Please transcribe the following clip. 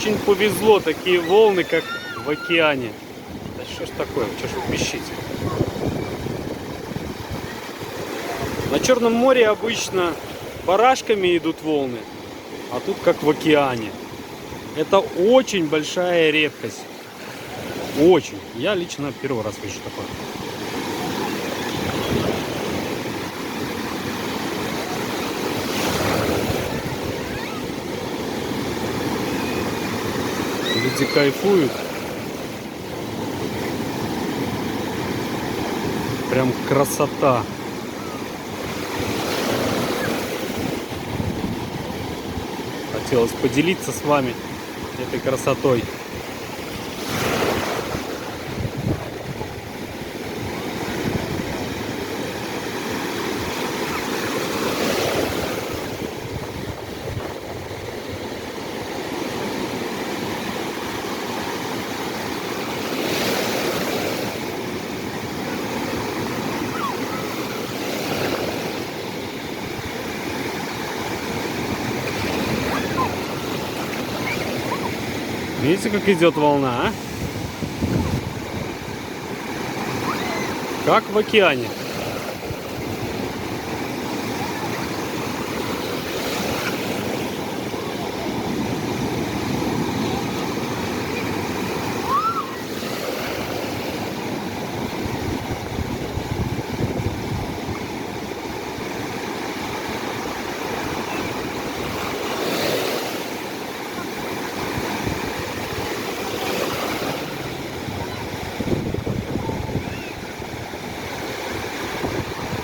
Очень повезло, такие волны, как в океане. Да что ж такое, что ж вы пищите? На Черном море обычно барашками идут волны, а тут как в океане. Это очень большая редкость. Очень. Я лично первый раз вижу такое. Люди кайфуют. Прям красота. Хотелось поделиться с вами этой красотой. Видите, как идет волна, а? Как в океане.